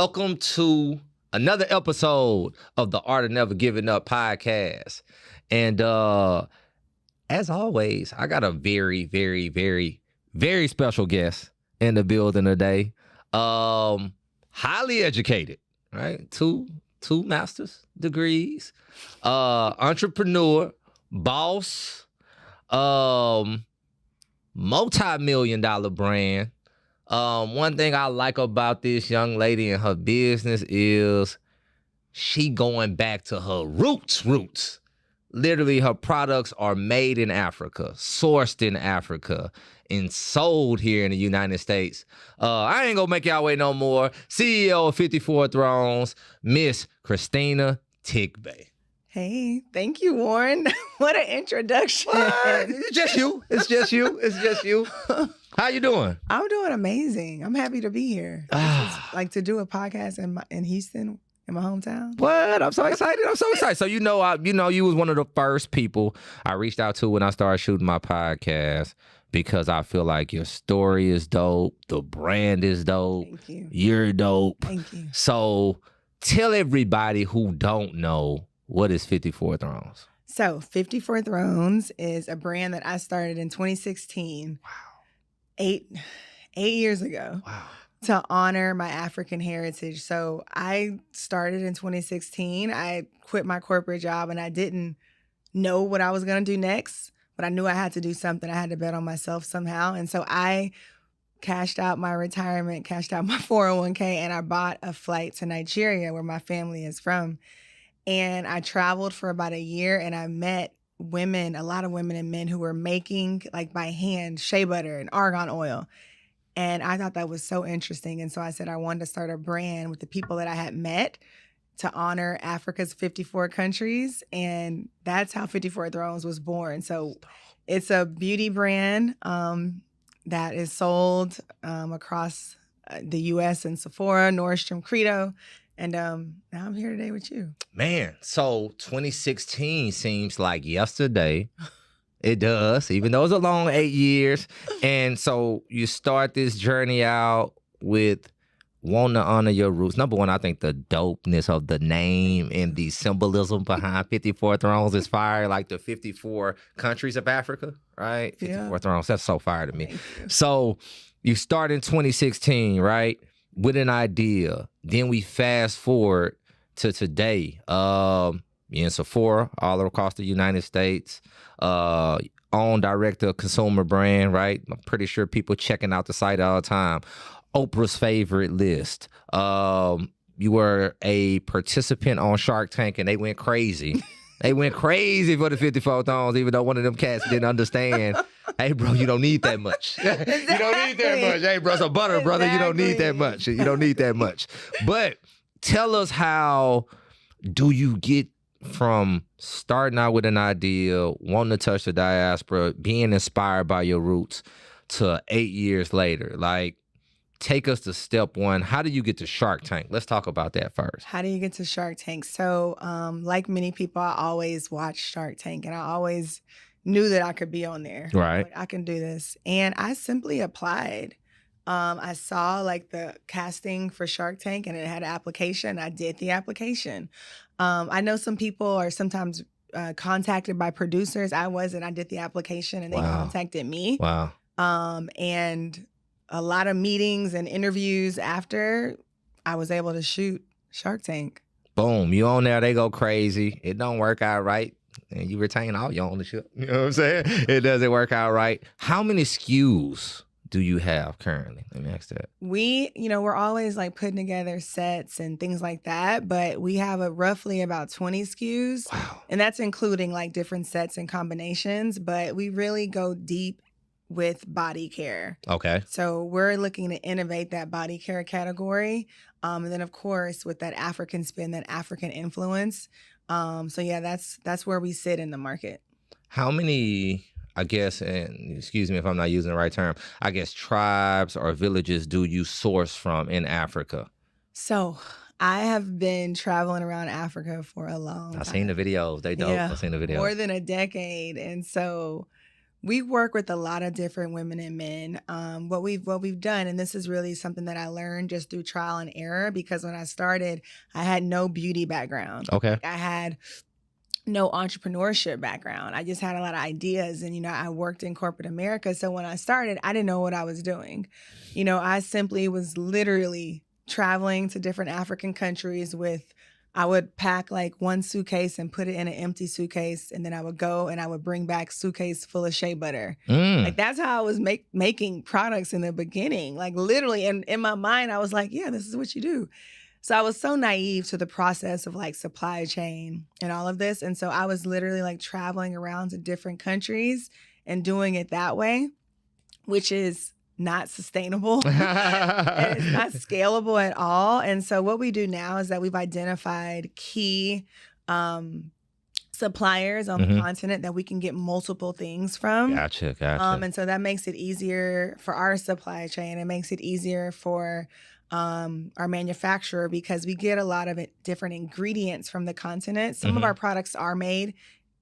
Welcome to another episode of the Art of Never Giving Up podcast. And as always, I got a very, very, very, very special guest in the building today. Highly educated, right? Two master's degrees, entrepreneur, boss, multi-million-dollar brand. One thing I like about this young lady and her business is she going back to her roots. Literally, her products are made in Africa, sourced in Africa, and sold here in the United States. I ain't gonna make y'all wait no more. CEO of 54 Thrones, Miss Christina Tegbe. Hey, thank you, Warren. What an introduction. What? It's just you. It's just you. How you doing? I'm doing amazing. I'm happy to be here. Like to do a podcast in Houston, in my hometown. What? I'm so excited. So you was one of the first people I reached out to when I started shooting my podcast because I feel like your story is dope. The brand is dope. Thank you. You're dope. Thank you. So tell everybody who don't know, what is 54 Thrones? So 54 Thrones is a brand that I started in 2016. Wow. 8 years ago. Wow. To honor my African heritage. So I started in 2016. I quit my corporate job and I didn't know what I was going to do next, but I knew I had to do something. I had to bet on myself somehow. And so I cashed out my retirement, cashed out my 401k, and I bought a flight to Nigeria where my family is from. And I traveled for about a year and I met women, a lot of women and men who were making like by hand shea butter and argan oil. And I thought that was so interesting. And so I said I wanted to start a brand with the people that I had met to honor Africa's 54 countries. And that's how 54 Thrones was born. So it's a beauty brand that is sold across the U.S. and Sephora, Nordstrom, Credo. And now I'm here today with you. Man, so 2016 seems like yesterday. It does, even though it's a long 8 years. And so you start this journey out with wanting to honor your roots. Number one, I think the dopeness of the name and the symbolism behind 54 Thrones is fire, like the 54 countries of Africa, right? 54 Thrones, that's so fire to me. So you start in 2016, right, with an idea. Then we fast forward to today. You're in Sephora all across the United States. Own direct-to-consumer brand, right? I'm pretty sure people checking out the site all the time. Oprah's favorite list. You were a participant on Shark Tank, and they went crazy. They went crazy for the 54 Thrones, even though one of them cats didn't understand. Hey, bro, you don't need that much. Exactly. You don't need that much. Hey, bro, some butter, brother. You don't need that much. You don't need that much. But tell us, how do you get from starting out with an idea, wanting to touch the diaspora, being inspired by your roots, to 8 years later? Like, take us to step one. How do you get to Shark Tank? Let's talk about that first. How do you get to Shark Tank? So, like many people, I always watched Shark Tank, and I always knew that I could be on there. Right. Like, I can do this. And I simply applied. I saw like the casting for Shark Tank and it had an application. I did the application. I know some people are sometimes contacted by producers. I wasn't. I did the application and they contacted me. Wow. And a lot of meetings and interviews after, I was able to shoot Shark Tank. Boom. You on there, they go crazy. It don't work out right. And you retain all your ownership. You know what I'm saying? It doesn't work out right. How many SKUs do you have currently? Let me ask that. We're always like putting together sets and things like that, but we have roughly about 20 SKUs. Wow. And that's including like different sets and combinations, but we really go deep with body care. Okay. So we're looking to innovate that body care category. And then of course, with that African spin, that African influence. That's where we sit in the market. How many, I guess, and excuse me if I'm not using the right term, I guess tribes or villages do you source from in Africa? So I have been traveling around Africa for a long time. I've seen the videos. They dope. Yeah, I've seen the videos. More than a decade. And so We work with a lot of different women and men. What we've done, and this is really something that I learned just through trial and error, because when I started, I had no beauty background. Okay. I had no entrepreneurship background. I just had a lot of ideas, and I worked in corporate America. So when I started, I didn't know what I was doing. I simply was literally traveling to different African countries I would pack like one suitcase and put it in an empty suitcase, and then I would go and I would bring back suitcase full of shea butter. Like that's how I was making products in the beginning. Like literally, and in my mind, I was like, yeah, this is what you do. So I was so naive to the process of like supply chain and all of this. And so I was literally like traveling around to different countries and doing it that way, which is not sustainable. And it's not scalable at all. And so what we do now is that we've identified key suppliers on the continent that we can get multiple things from. Gotcha. And so that makes it easier for our supply chain. It makes it easier for our manufacturer, because we get a lot of different ingredients from the continent. Some of our products are made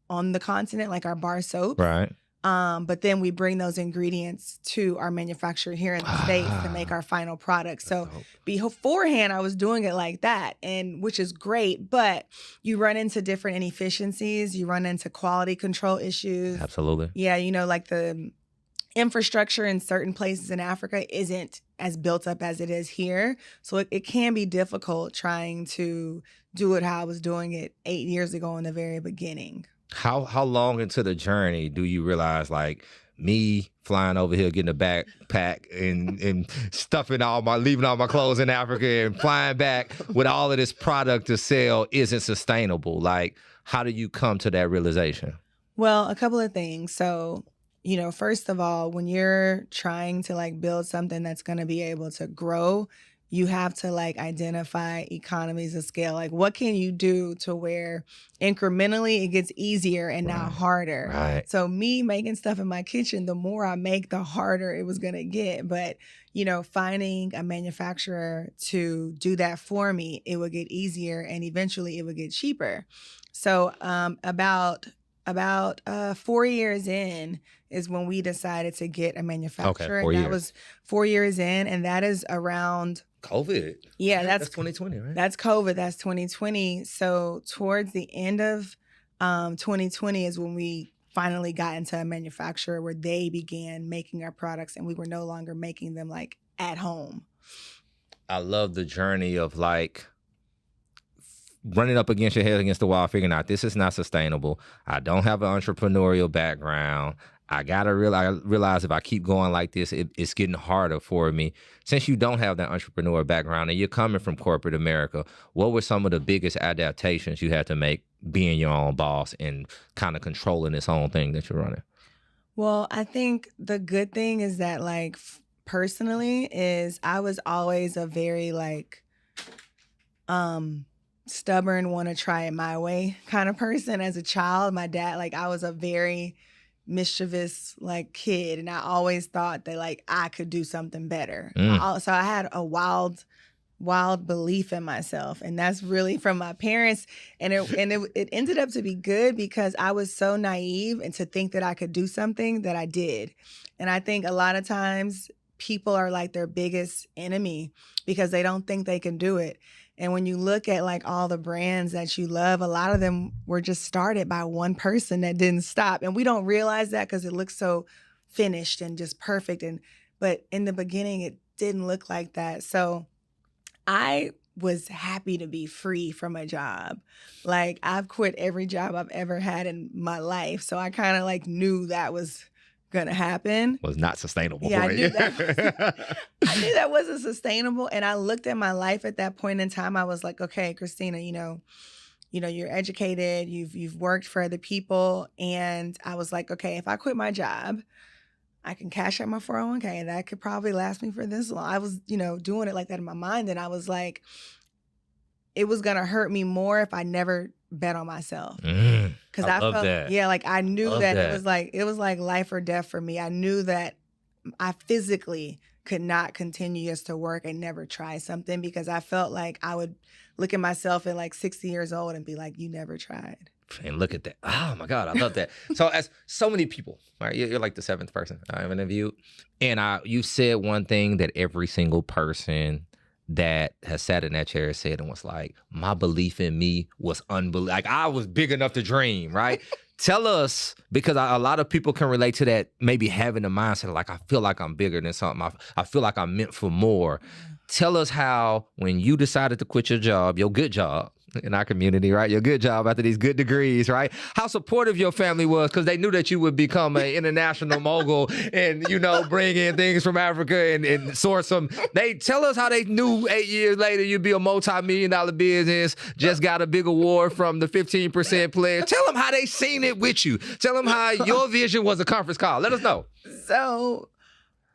on the continent, like our bar soaps. Right. But then we bring those ingredients to our manufacturer here in the States to make our final product. So beforehand, I was doing it like that, and which is great, but you run into different inefficiencies. You run into quality control issues. Absolutely. Yeah, like the infrastructure in certain places in Africa isn't as built up as it is here. So it can be difficult trying to do it how I was doing it 8 years ago in the very beginning. How long into the journey do you realize, like, me flying over here, getting a backpack and leaving all my clothes in Africa and flying back with all of this product to sell isn't sustainable? Like, how do you come to that realization? Well, a couple of things. So, first of all, when you're trying to like build something that's going to be able to grow, you have to like identify economies of scale. Like, what can you do to where incrementally it gets easier and not harder? Right. So me making stuff in my kitchen, the more I make, the harder it was going to get. But, finding a manufacturer to do that for me, it would get easier, and eventually it would get cheaper. So about 4 years in is when we decided to get a manufacturer. Okay, that was 4 years in, and that is around COVID. Yeah, that's 2020, right? That's COVID. That's 2020. So towards the end of 2020 is when we finally got into a manufacturer where they began making our products, and we were no longer making them like at home. I love the journey of like running up against your head against the wall, figuring out this is not sustainable. I don't have an entrepreneurial background. I gotta realize if I keep going like this, it's getting harder for me. Since you don't have that entrepreneur background and you're coming from corporate America, what were some of the biggest adaptations you had to make being your own boss and kind of controlling this whole thing that you're running? Well, I think the good thing is that like personally is I was always a very like stubborn, want to try it my way kind of person. As a child, my dad, like I was a very mischievous like kid, and I always thought that like I could do something better. So I had a wild belief in myself, and that's really from my parents, and it ended up to be good because I was so naive and to think that I could do something that I did. And I think a lot of times people are like their biggest enemy because they don't think they can do it. And when you look at like all the brands that you love, a lot of them were just started by one person that didn't stop. And we don't realize that because it looks so finished and just perfect. But in the beginning, it didn't look like that. So I was happy to be free from a job. Like I've quit every job I've ever had in my life. So I kind of like knew that was gonna happen. Was not sustainable. Yeah, for I you. I knew that wasn't sustainable. And I looked at my life at that point in time. I was like, okay, Christina, you're educated, you've worked for other people. And I was like, okay, if I quit my job, I can cash out my 401k. That could probably last me for this long. I was, doing it like that in my mind. And I was like, it was gonna hurt me more if I never bet on myself. Because I felt that. Yeah, like I knew that it was like life or death for me. I knew that I physically could not continue just to work and never try something because I felt like I would look at myself at like 60 years old and be like, you never tried. And look at that. Oh my God, I love that. So as so many people, right? You're like the seventh person I've interviewed. And you said one thing that every single person that has sat in that chair said and was like, my belief in me was unbelievable. Like I was big enough to dream, right? Tell us, because a lot of people can relate to that, maybe having the mindset of like, I feel like I'm bigger than something. I feel like I'm meant for more. Tell us how, when you decided to quit your job, your good job in our community, right? Your good job after these good degrees, right? How supportive your family was, because they knew that you would become an international mogul and, bring in things from Africa and source them. They tell us how they knew 8 years later you'd be a multi-million-dollar business, just got a big award from the 15% player. Tell them how they seen it with you. Tell them how your vision was a conference call. Let us know. So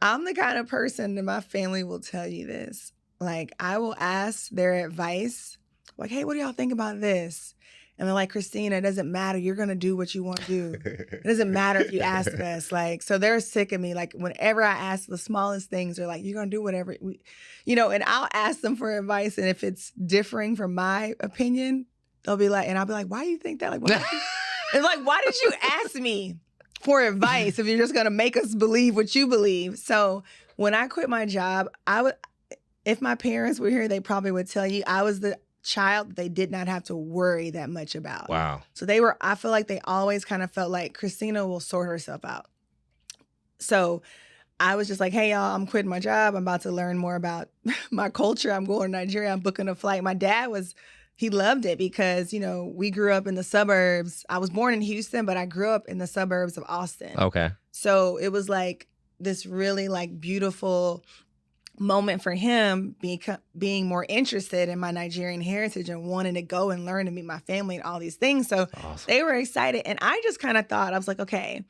I'm the kind of person that my family will tell you this. Like, I will ask their advice. Like, hey, what do y'all think about this? And they're like, Christina, it doesn't matter. You're going to do what you want to do. It doesn't matter if you ask us. Like, so they're sick of me. Like, whenever I ask the smallest things, they're like, you're going to do whatever, and I'll ask them for advice. And if it's differing from my opinion, they'll be like, and I'll be like, why do you think that? Like, it's like, why did you ask me for advice if you're just going to make us believe what you believe? So when I quit my job, if my parents were here, they probably would tell you I was the child that they did not have to worry that much about. Wow. So I feel like they always kind of felt like Christina will sort herself out. So I was just like, hey, y'all, I'm quitting my job. I'm about to learn more about my culture. I'm going to Nigeria. I'm booking a flight. My dad he loved it because, we grew up in the suburbs. I was born in Houston, but I grew up in the suburbs of Austin. Okay. So it was like this really like beautiful moment for him being more interested in my Nigerian heritage and wanting to go and learn and meet my family and all these things. So awesome. They were excited. And I just kind of thought, I was like, okay,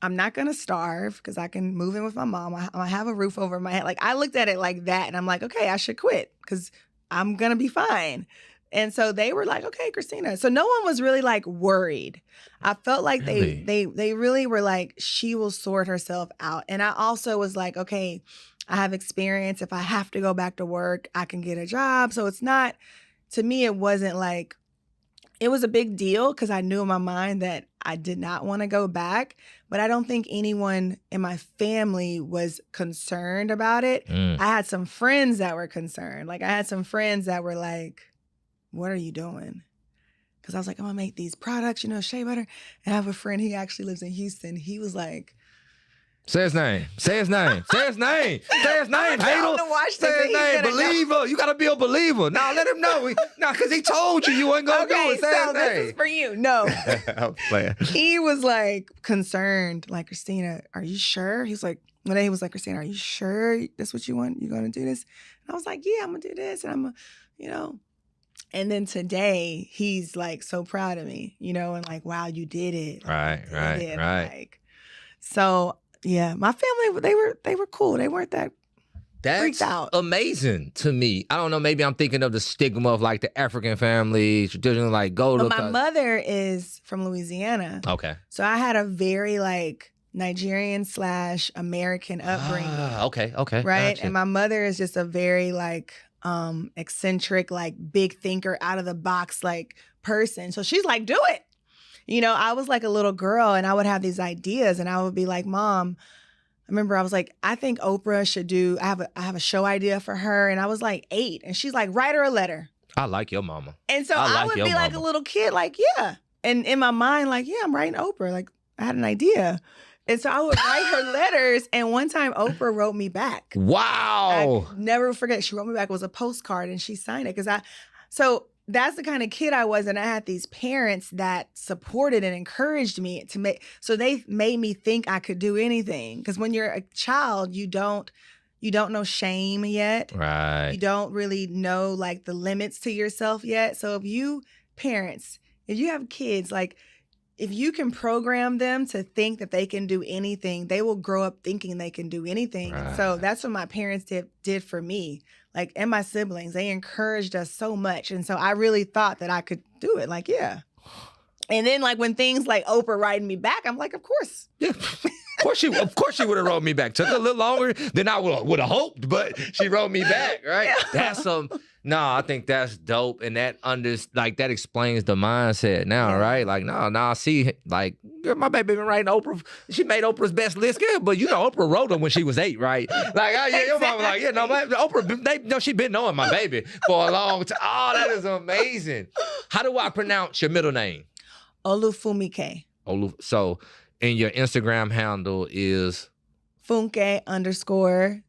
I'm not going to starve because I can move in with my mom. I have a roof over my head. Like, I looked at it like that and I'm like, okay, I should quit because I'm going to be fine. And so they were like, okay, Christina. So no one was really like worried. I felt like they really were like, she will sort herself out. And I also was like, okay, I have experience. If I have to go back to work, I can get a job. So it's not, to me, it wasn't like, it was a big deal because I knew in my mind that I did not want to go back. But I don't think anyone in my family was concerned about it. I had some friends that were concerned. Like, I had some friends that were like, what are you doing? Because I was like, I'm going to make these products, shea butter. And I have a friend, he actually lives in Houston. He was like, say his name. Say his name. Say his name. Say his name, Hadel. Say his name. Believer. You got to be a believer. No, let him know. No, because he told you wasn't going to do it. Say his name. This is for you. No. I'm playing. He was like concerned, like, Christina, are you sure? He was like, one day he was like, Christina, are you sure that's what you want? You're going to do this? And I was like, yeah, I'm going to do this. And I'm going to, And then today he's like so proud of me, and like, wow, you did it. Right. Like, so yeah, my family, they were cool. They weren't that freaked out. Amazing to me. I don't know, maybe I'm thinking of the stigma of like the African family, traditionally like go to. My mother is from Louisiana. Okay. So I had a very like Nigerian/American upbringing. Okay. Right? Gotcha. And my mother is just a very like eccentric, like big thinker, out of the box like person. So she's like, do it. I was like a little girl and I would have these ideas and I would be like, Mom, I remember I was like, I think Oprah should do, I have a show idea for her. And I was like 8 and she's like, write her a letter. I like your mama. And so I would be like a little kid, like, yeah. And in my mind, like, yeah, I'm writing Oprah. Like, I had an idea. And so I would write her letters. And one time Oprah wrote me back. Wow. I never forget. She wrote me back. It was a postcard and she signed it. So that's the kind of kid I was. And I had these parents that supported and encouraged me so they made me think I could do anything. Because when you're a child, you don't know shame yet. Right. You don't really know like the limits to yourself yet. So if you have kids, like, if you can program them to think that they can do anything, they will grow up thinking they can do anything. Right. So that's what my parents did for me. Like, and my siblings, they encouraged us so much. And so I really thought that I could do it. Like, yeah. And then like when things like Oprah writing me back, I'm like, of course. Yeah. Of course she would have wrote me back. Took a little longer than I would have hoped, but she wrote me back, right? Yeah. No, I think that's dope, and that that explains the mindset now, Yeah. right? Like, no, see, like, girl, my baby been writing Oprah. She made Oprah's best list, yeah, but Oprah wrote them when she was 8, right? Like, your mama, like, Oprah, she been knowing my baby for a long time. Oh, that is amazing. How do I pronounce your middle name? Olufumike. So, and your Instagram handle is Funke_Tegbe.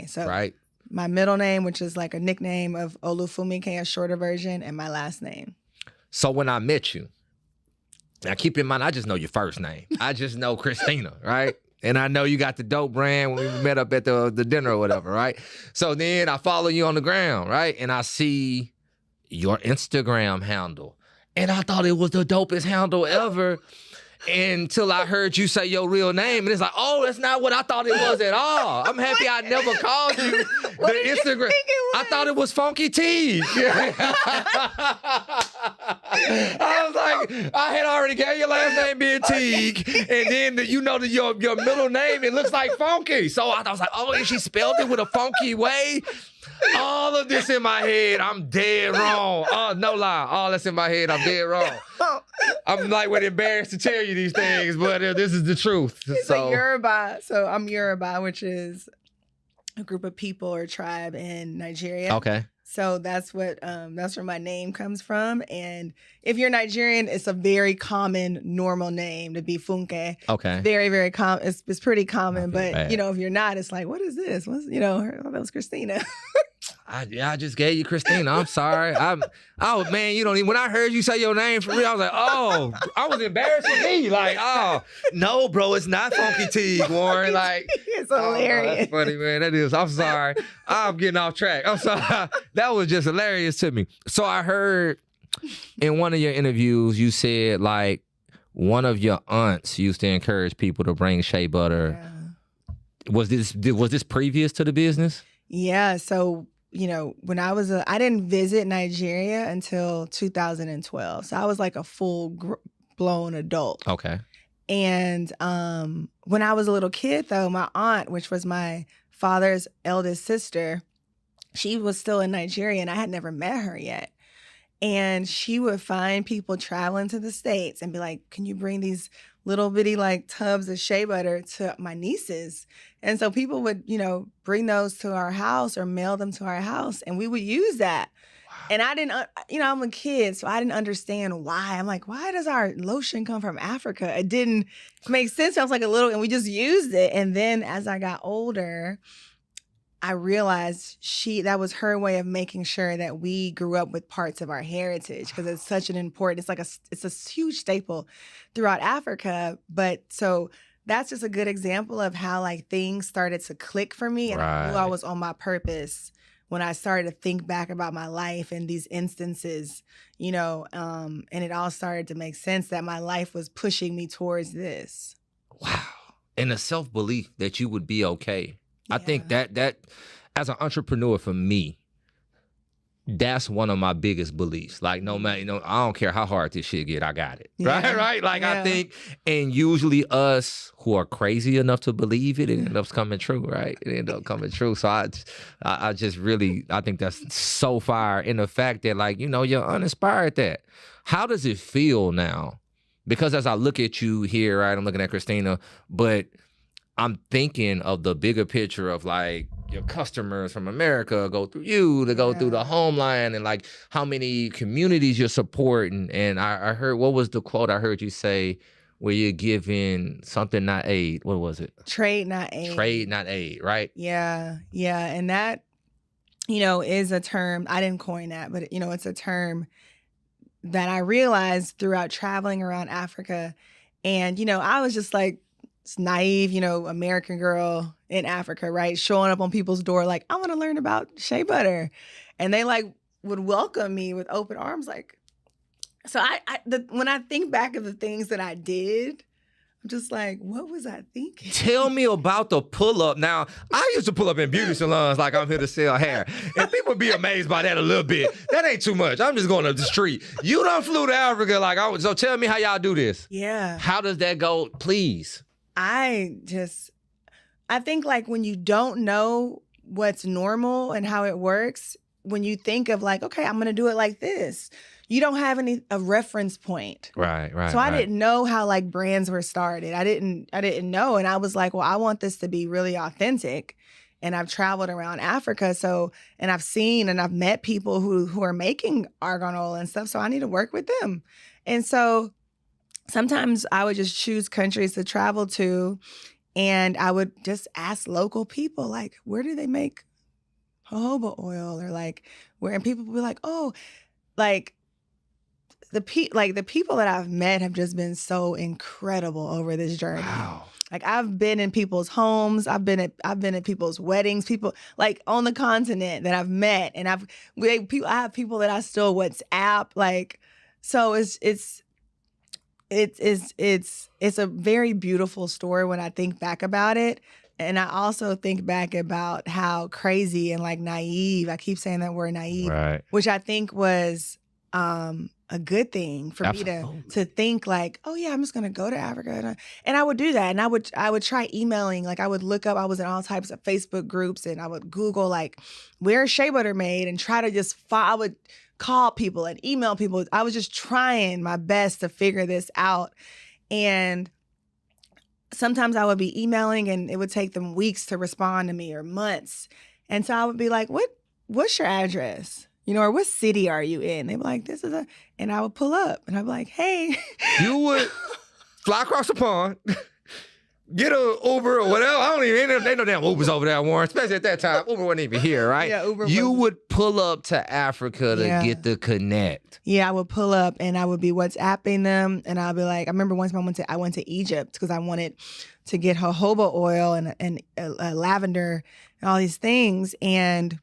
So, right. My middle name, which is like a nickname of Olufumike, a shorter version, and my last name. So when I met you, now keep in mind, I just know your first name. I just know Christina, right? And I know you got the dope brand when we met up at the dinner or whatever, right? So then I follow you on the ground, right? And I see your Instagram handle. And I thought it was the dopest handle ever until I heard you say your real name. And it's like, oh, that's not what I thought it was at all. I'm happy I never called you the Instagram. I thought it was Funky T. I was like, I had already got your last name being Teague. And then your middle name, it looks like Funky. So I was like, oh, and she spelled it with a funky way. All of this in my head, I'm dead wrong. Oh, no lie. All that's in my head, I'm dead wrong. I'm like, embarrassed to tell you these things, but this is the truth. It's a Yoruba. So I'm Yoruba, which is a group of people or tribe in Nigeria. Okay. So that's where my name comes from. And if you're Nigerian, it's a very common, normal name to be Funke. Okay. Very, very common. It's pretty common. But, bad. If you're not, it's like, what is this? That was Christina. I just gave you Christina. I'm sorry. Man, when I heard you say your name for real, I was like, oh, I was embarrassed for me. Like, oh, no, bro, it's not Funky T, Warren. Like, it's hilarious. Oh, that's funny, man. That is. I'm sorry. I'm getting off track. I'm sorry. That was just hilarious to me. So I heard in one of your interviews, you said like one of your aunts used to encourage people to bring shea butter. Yeah. Was this previous to the business? Yeah. So, when I didn't visit Nigeria until 2012. So I was like a full-blown adult. Okay. And when I was a little kid, though, my aunt, which was my father's eldest sister, she was still in Nigeria, and I had never met her yet. And she would find people traveling to the States and be like, can you bring these little bitty like tubs of shea butter to my nieces? And so people would, bring those to our house or mail them to our house, and we would use that. Wow. And I didn't, I'm a kid, so I didn't understand why. I'm like, why does our lotion come from Africa? It didn't make sense. I was like a little, and we just used it. And then as I got older, I realized that was her way of making sure that we grew up with parts of our heritage, because it's such an important, it's a huge staple throughout Africa. But so that's just a good example of how like things started to click for me, and I knew I was on my purpose when I started to think back about my life and these instances, and it all started to make sense that my life was pushing me towards this. Wow. And the self-belief that you would be okay. Yeah. I think that as an entrepreneur, for me, that's one of my biggest beliefs. Like, no matter, I don't care how hard this shit get, I got it. Yeah. Right? Like, yeah. I think, and usually us who are crazy enough to believe it ends up coming true, right? It ends up coming true. So I just really, I think that's so fire in the fact that, like, you're uninspired that. How does it feel now? Because as I look at you here, right, I'm looking at Christina, but I'm thinking of the bigger picture of like your customers from America go through you to go through the Homeline, and like how many communities you're supporting. And I heard, what was the quote I heard you say where you're giving something not aid? What was it? Trade, not aid. Trade, not aid, right? Yeah. Yeah. And that, is a term, I didn't coin that, but it's a term that I realized throughout traveling around Africa. And, I was just like, it's naive, American girl in Africa, right? Showing up on people's door like, I want to learn about shea butter. And they like would welcome me with open arms. Like, so when I think back of the things that I did, I'm just like, what was I thinking? Tell me about the pull-up. Now, I used to pull up in beauty salons like I'm here to sell hair. And people be amazed by that a little bit. That ain't too much. I'm just going up the street. You done flew to Africa like I was. So tell me how y'all do this. Yeah. How does that go? Please. I think like when you don't know what's normal and how it works, when you think of like, okay, I'm going to do it like this, you don't have a reference point. Right. So I didn't know how like brands were started. I didn't know. And I was like, well, I want this to be really authentic. And I've traveled around Africa. So, and I've seen and I've met people who are making argan oil and stuff. So I need to work with them. And so sometimes I would just choose countries to travel to. And I would just ask local people, like, where do they make jojoba oil? Or like, where, and people would be like, oh, like, the people that I've met have just been so incredible over this journey. Wow. Like I've been in people's homes, I've been at people's weddings, people like on the continent that I've met, and I have people that I still WhatsApp. Like, so it's a very beautiful story when I think back about it. And I also think back about how crazy and like naive, I keep saying that word naive, Right. which I think was a good thing for Absolutely. me to think like, oh yeah, I'm just gonna go to Africa, and I would do that, and I would try emailing, like I would look up, I was in all types of Facebook groups, and I would Google like where is shea butter made, and try to just I would call people and email people. I was just trying my best to figure this out, and sometimes I would be emailing, and it would take them weeks to respond to me or months, and so I would be like, what's your address? You know, or what city are you in? They'd be like, and I would pull up and I'd be like, hey. You would fly across the pond, get an Uber or whatever. I don't even, ain't no damn Ubers over there, Warren, especially at that time. Uber wasn't even here, right? Yeah, Uber You wasn't. would pull up to Africa to get the connect. Yeah, I would pull up and I would be WhatsApping them, and I'll be like, I remember once I went to Egypt because I wanted to get jojoba oil and lavender and all these things, and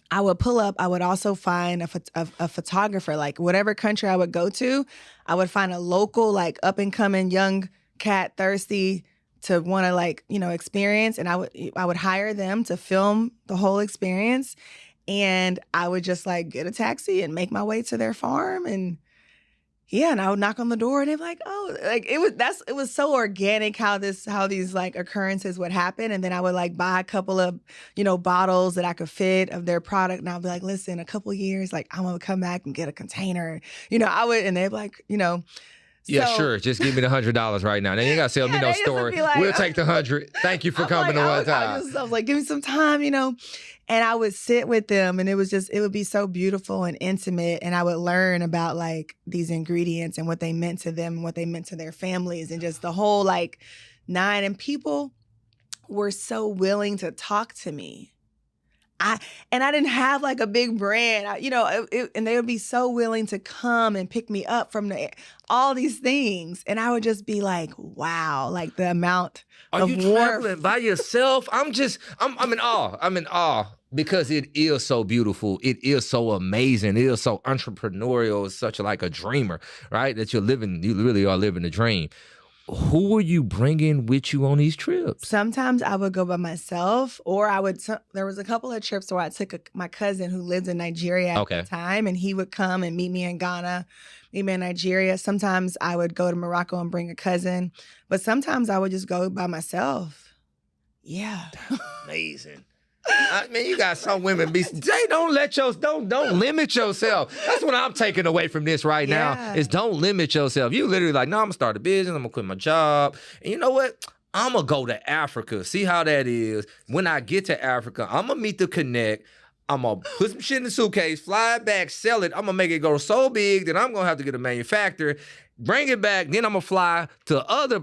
I would pull up. I would also find a photographer. Like whatever country I would go to, I would find a local, like up and coming young cat thirsty to want to like, you know, experience. And I would hire them to film the whole experience. And I would just like get a taxi and make my way to their farm. And yeah, and I would knock on the door and they'd be like, oh, like it was so organic how these like occurrences would happen. And then I would like buy a couple of, you know, bottles that I could fit of their product. And I'd be like, listen, a couple of years, like I'm gonna come back and get a container. You know, I would, and they'd be like, you know. Yeah, sure. Just give me the $100 right now. Now you gotta sell me no story. Like, we'll take the 100. Thank you for coming to one time. I was like, give me some time, you know. And I would sit with them, and it would be so beautiful and intimate. And I would learn about like these ingredients and what they meant to them and what they meant to their families, and just the whole like nine. And people were so willing to talk to me. I didn't have like a big brand, and they would be so willing to come and pick me up from all these things. And I would just be like, wow, like the amount of warmth. Are you traveling by yourself? I'm in awe. I'm in awe because it is so beautiful. It is so amazing. It is so entrepreneurial. It's such like a dreamer, right? That you really are living a dream. Who were you bringing with you on these trips? Sometimes I would go by myself, or there was a couple of trips where I took my cousin who lived in Nigeria at the time, and he would come and meet me in Ghana, meet me in Nigeria. Sometimes I would go to Morocco and bring a cousin, but sometimes I would just go by myself. Yeah. That's amazing. I mean, you got some women don't limit yourself. That's what I'm taking away from this right now is don't limit yourself. You literally like, no, I'm gonna start a business, I'm gonna quit my job. And you know what? I'm gonna go to Africa, see how that is. When I get to Africa, I'm gonna meet the connect. I'm gonna put some shit in the suitcase, fly it back, sell it. I'm gonna make it go so big that I'm gonna have to get a manufacturer, bring it back. Then I'm gonna fly to other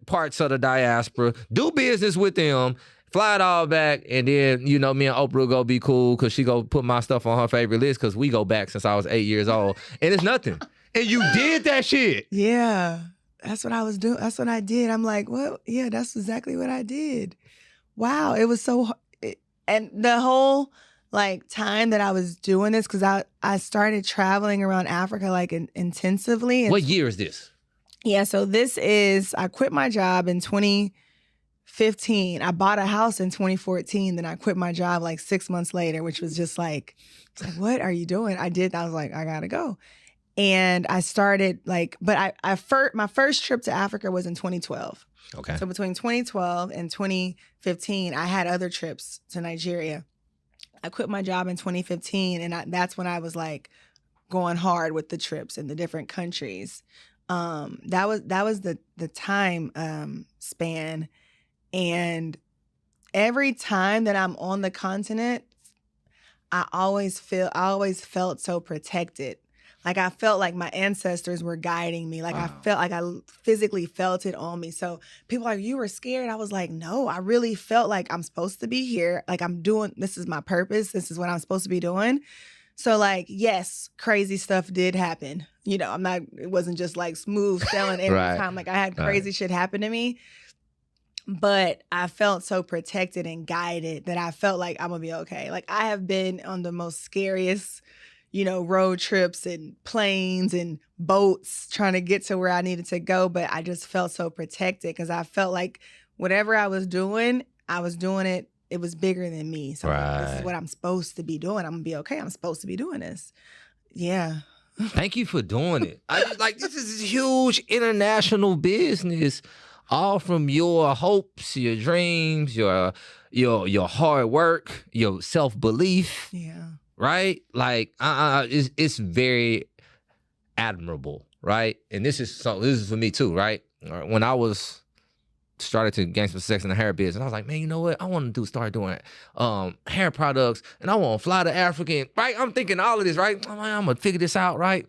parts of the diaspora, do business with them, fly it all back, and then, you know, me and Oprah go be cool because she go put my stuff on her favorite list because we go back since I was 8 years old. And it's nothing. And you did that shit. Yeah. That's what I was doing. That's what I did. I'm like, well, yeah, that's exactly what I did. Wow. It was so and the whole like time that I was doing this, because I started traveling around Africa like intensively. What year is this? Yeah, so I quit my job in 2015. I bought a house in 2014. Then I quit my job like 6 months later, which was just like, it's like, what are you doing? I was like, I gotta go. And I started like, but my first trip to Africa was in 2012. Okay. So between 2012 and 2015, I had other trips to Nigeria. I quit my job in 2015, and that's when I was like going hard with the trips in the different countries. That was the time span, and every time that I'm on the continent, I always felt so protected. Like I felt like my ancestors were guiding me. Like I felt like I physically felt it on me. So people are like, you were scared? I was like, no, I really felt like I'm supposed to be here. Like this is my purpose. This is what I'm supposed to be doing. So like, yes, crazy stuff did happen. It wasn't just like smooth sailing every Right. time. Like I had crazy shit happen to me. But I felt so protected and guided that I felt like I'm gonna be okay. Like I have been on the most scariest, road trips and planes and boats trying to get to where I needed to go. But I just felt so protected because I felt like whatever I was doing it. It was bigger than me. So this is what I'm supposed to be doing. I'm gonna be okay. I'm supposed to be doing this. Yeah. Thank you for doing it. I just like this is huge international business. All from your hopes, your dreams, your hard work, your self-belief. Yeah. Right? Like it's very admirable, right? And this is for me too, right? When I started to gain some sex in the hair business, I was like, man, you know what? I want to start doing hair products, and I want to fly to Africa, right? I'm thinking all of this, right? I'm gonna figure this out, right?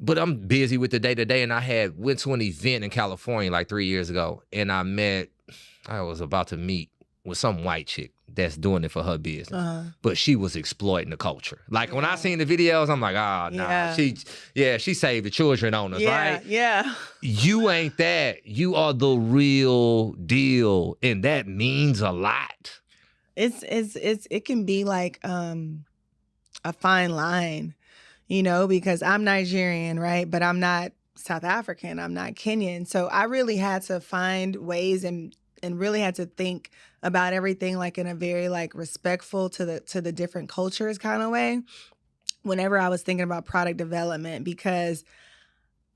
But I'm busy with the day-to-day, and I went to an event in California like 3 years ago, and I was about to meet with some white chick that's doing it for her business. But she was exploiting the culture. Like when I seen the videos, I'm like, nah. She saved the children on us, right? Yeah. You ain't that. You are the real deal. And that means a lot. It can be like a fine line. Because I'm Nigerian, right? But I'm not South African. I'm not Kenyan. So I really had to find ways and really had to think about everything like in a very like respectful to the different cultures kind of way whenever I was thinking about product development, because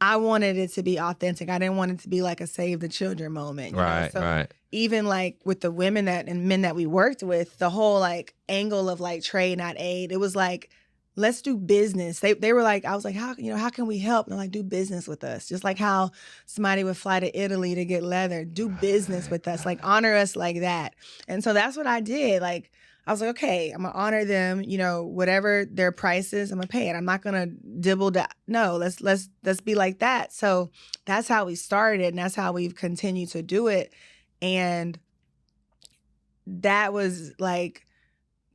I wanted it to be authentic. I didn't want it to be like a save the children moment. Right. Even like with the women and men that we worked with, the whole like angle of like trade, not aid, it was like, let's do business. They were like, I was like, how can we help? And they're like, do business with us. Just like how somebody would fly to Italy to get leather, do business with us, like honor us like that. And so that's what I did. Like, I was like, okay, I'm gonna honor them, whatever their price is, I'm gonna pay it. I'm not gonna dibble down. No, let's be like that. So that's how we started, and that's how we've continued to do it. And that was like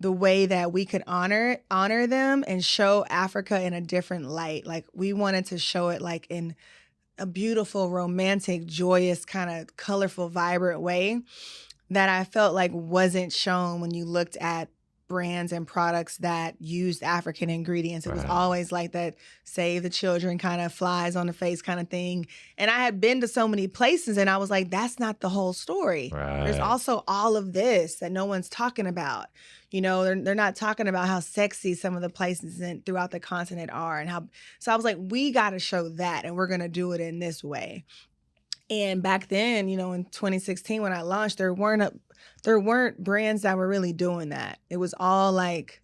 the way that we could honor them and show Africa in a different light. Like we wanted to show it like in a beautiful, romantic, joyous, kind of colorful, vibrant way that I felt like wasn't shown when you looked at brands and products that used African ingredients. It was always like that save the children kind of flies on the face kind of thing. And I had been to so many places and I was like, that's not the whole story. Right. There's also all of this that no one's talking about. They're not talking about how sexy some of the places throughout the continent are so I was like, we got to show that, and we're going to do it in this way. And back then, in 2016 when I launched, there weren't brands that were really doing that. It was all like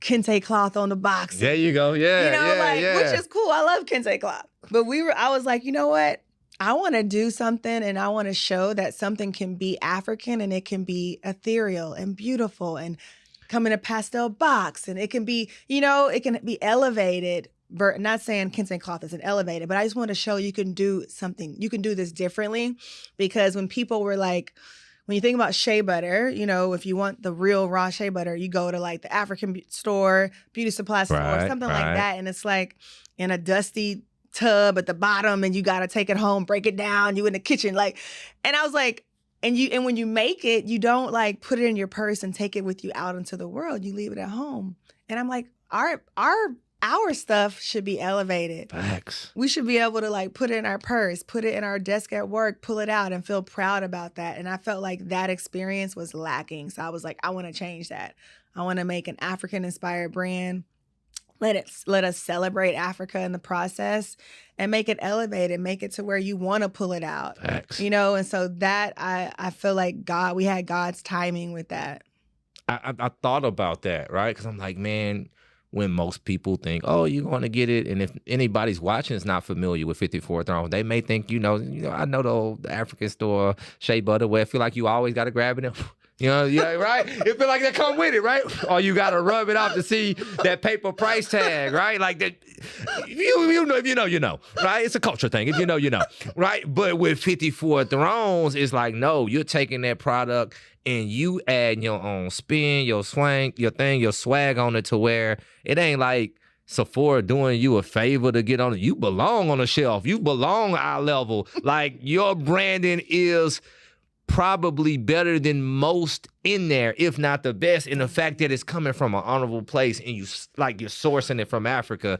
kente cloth on the box. There you go. Yeah. Which is cool. I love kente cloth. But I was like, you know what? I want to do something, and I want to show that something can be African and it can be ethereal and beautiful and come in a pastel box, and it can be, it can be elevated. Not saying kente cloth isn't elevated, but I just want to show you can do something. You can do this differently, because when people were like, when you think about shea butter, if you want the real raw shea butter, you go to like the African store, beauty supply store, something like that. And it's like in a dusty tub at the bottom, and you got to take it home, break it down, you in the kitchen. And I was like, and when you make it, you don't like put it in your purse and take it with you out into the world. You leave it at home. And I'm like, our stuff should be elevated. Facts. We should be able to like put it in our purse, put it in our desk at work, pull it out and feel proud about that. And I felt like that experience was lacking. So I was like, I want to change that. I want to make an African inspired brand. Let us celebrate Africa in the process and make it elevated, make it to where you want to pull it out. Facts. And so that I feel like we had God's timing with that. I thought about that, right? Because I'm like, man, when most people think, oh, you're going to get it, and if anybody's watching is not familiar with 54 Thrones, they may think, I know the African store, Shea Butter, where I feel like you always got to grab it. Yeah, right? It feel like they come with it, right? Or you got to rub it off to see that paper price tag, right? Like that. If you know, right? It's a culture thing. If you know, right? But with 54 Thrones, it's like, no, you're taking that product and you add your own spin, your swank, your thing, your swag on it to where it ain't like Sephora doing you a favor to get on it. You belong on the shelf. You belong eye level. Like your branding is probably better than most in there, if not the best. And the fact that it's coming from an honorable place and you're sourcing it from Africa.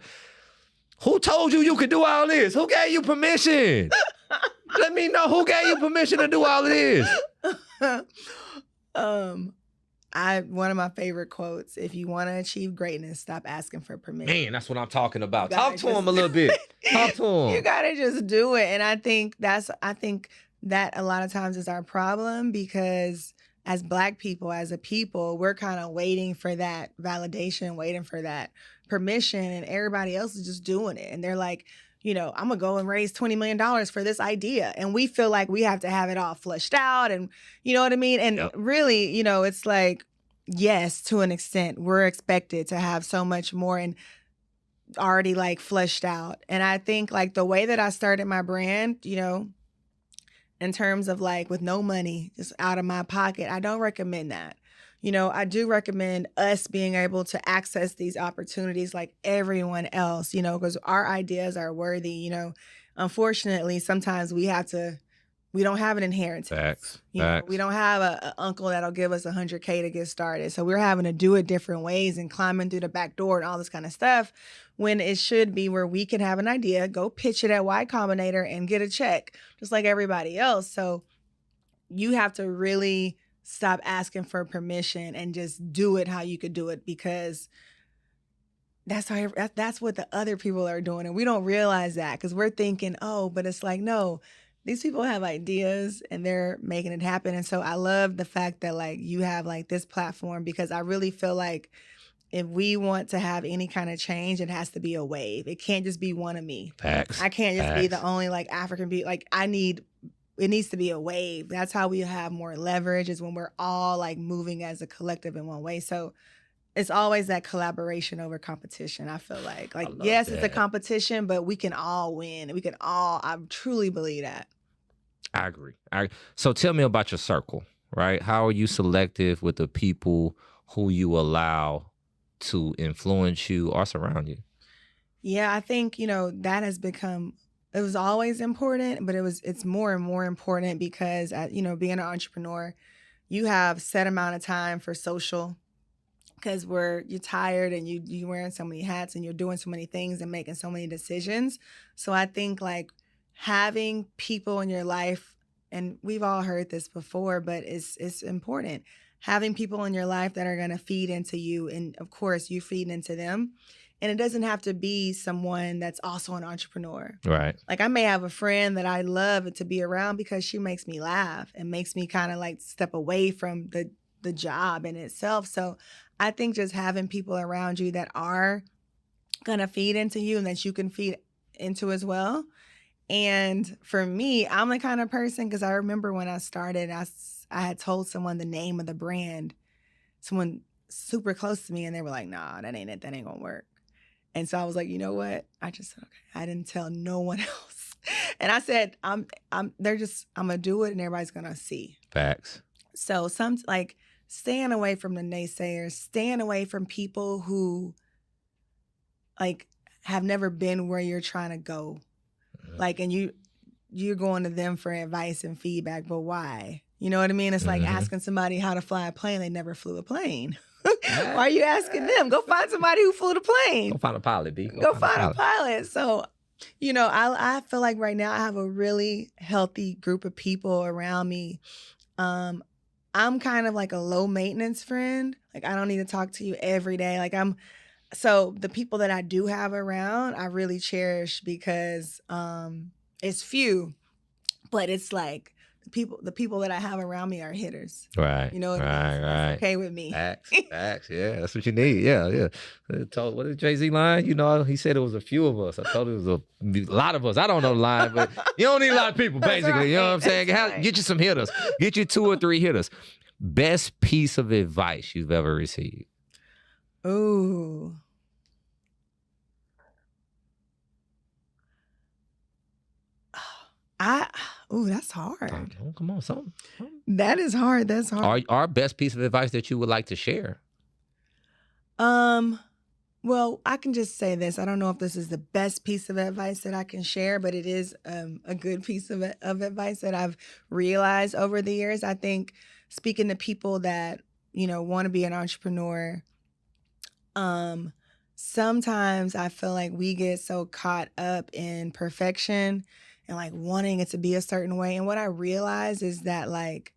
Who told you could do all this? Who gave you permission? Let me know who gave you permission to do all of this. One of my favorite quotes: "If you want to achieve greatness, stop asking for permission." Man, that's what I'm talking about. Talk to him a little bit. Talk to him. You gotta just do it, and I think that a lot of times is our problem, because as Black people, as a people, we're kind of waiting for that validation, waiting for that permission, and everybody else is just doing it, and they're like, I'm gonna go and raise $20 million for this idea. And we feel like we have to have it all fleshed out, and you know what I mean? And really, it's like, yes, to an extent, we're expected to have so much more and already like fleshed out. And I think like the way that I started my brand, in terms of like with no money, just out of my pocket, I don't recommend that. I do recommend us being able to access these opportunities like everyone else, because our ideas are worthy. Unfortunately, sometimes we don't have an inheritance. Facts. We don't have an uncle that'll give us $100K to get started. So we're having to do it different ways and climbing through the back door and all this kind of stuff, when it should be where we can have an idea, go pitch it at Y Combinator and get a check just like everybody else. So you have to really stop asking for permission and just do it how you could do it, because that's what the other people are doing. And we don't realize that, because we're thinking, oh, but it's like, no, these people have ideas and they're making it happen. And so I love the fact that like you have like this platform, because I really feel like if we want to have any kind of change, it has to be a wave. It can't just be one of me. Facts. I can't just be the only like African people. Like it needs to be a wave. That's how we have more leverage, is when we're all like moving as a collective in one way. So it's always that collaboration over competition. I feel like yes, it's a competition, but we can all win. I truly believe that. I agree. So tell me about your circle, right? How are you selective with the people who you allow to influence you or surround you? Yeah, I think, that has become, it was always important, but it's more and more important because, being an entrepreneur, you have set amount of time for social, because you're tired and you're wearing so many hats and you're doing so many things and making so many decisions. So I think like having people in your life, and we've all heard this before, but it's important. Having people in your life that are going to feed into you, and of course you feed into them. And it doesn't have to be someone that's also an entrepreneur. Right. Like I may have a friend that I love to be around because she makes me laugh and makes me kind of like step away from the job in itself. So I think just having people around you that are going to feed into you and that you can feed into as well. And for me, I'm the kind of person, because I remember when I started, I had told someone the name of the brand, someone super close to me, and they were like, nah, that ain't it. That ain't going to work. And so I was like, you know what? I just said, okay. I didn't tell no one else. And I said, I'm going to do it and everybody's going to see. Facts. So staying away from the naysayers, staying away from people who like have never been where you're trying to go. Mm-hmm. Like, and you're going to them for advice and feedback, but why? You know what I mean? It's like asking somebody how to fly a plane. They never flew a plane. Why are you asking them? Go find somebody who flew the plane. Go find a pilot, B. Go find a pilot. So, I feel like right now I have a really healthy group of people around me. I'm kind of like a low maintenance friend. Like I don't need to talk to you every day. So the people that I do have around, I really cherish, because it's few, but it's like the people that I have around me are hitters. Right. You know what I mean? So Right. that's okay with me. Facts. Yeah, that's what you need. Yeah. What did Jay-Z line? You know, he said it was a few of us. I told it was a lot of us. I don't know the line, but you don't need a lot of people, basically. Right. You know what I'm saying? Right. Get you some hitters. Get you 2 or 3 hitters. Best piece of advice you've ever received? Ooh. That's hard. Oh, come on, something. That is hard. That's hard. Our best piece of advice that you would like to share? Well, I can just say this. I don't know if this is the best piece of advice that I can share, but it is a good piece of advice that I've realized over the years. I think speaking to people that, want to be an entrepreneur, sometimes I feel like we get so caught up in perfection and like wanting it to be a certain way. And what I realize is that like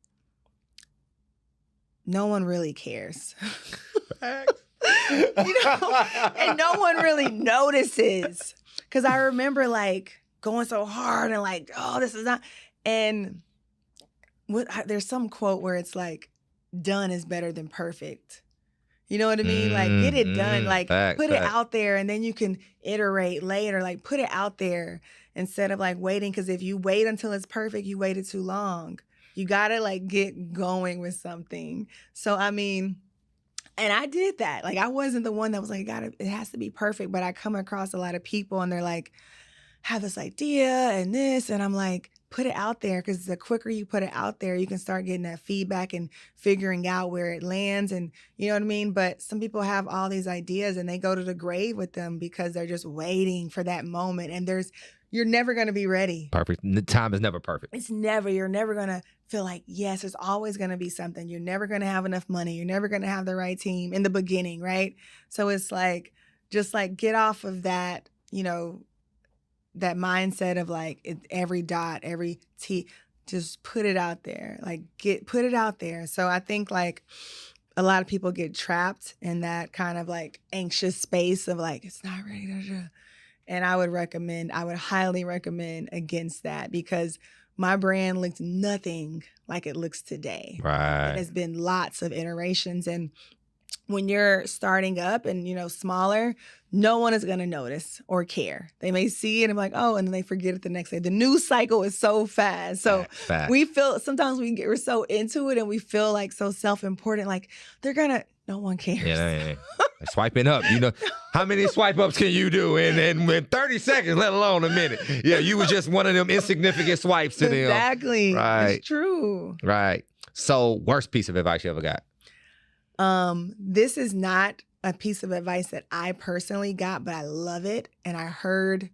no one really cares. And no one really notices. Because I remember like going so hard and like, oh, this is not. And there's some quote where it's like, done is better than perfect. You know what I mean? Like, get it done. Like, put it out there and then you can iterate later. Like, put it out there instead of like waiting. Because if you wait until it's perfect, you waited too long. You got to like get going with something. So, I mean, and I did that. Like, I wasn't the one that was like, it has to be perfect. But I come across a lot of people and they're like, have this idea and this. And I'm like, put it out there, because the quicker you put it out there, you can start getting that feedback and figuring out where it lands. And you know what I mean? But some people have all these ideas and they go to the grave with them because they're just waiting for that moment. And you're never going to be ready. Perfect. The time is never perfect. You're never going to feel like, yes, there's always going to be something. You're never going to have enough money. You're never going to have the right team in the beginning, right? So it's like, just like get off of that, that mindset of like every dot, every T, just put it out there. Like put it out there. So I think like a lot of people get trapped in that kind of like anxious space of like, it's not ready. And I would highly recommend against that, because my brand looks nothing like it looks today. Right. It has been lots of iterations. And when you're starting up and, smaller, no one is going to notice or care. They may see it and be like, oh, and then they forget it the next day. The news cycle is so fast. So sometimes we're so into it and we feel like so self-important, like no one cares. Yeah. Swiping up, how many swipe ups can you do in 30 seconds, let alone a minute? Yeah, you were just one of them insignificant swipes to them. Exactly. Right. It's true. Right. So worst piece of advice you ever got? This is not a piece of advice that I personally got, but I love it. And I heard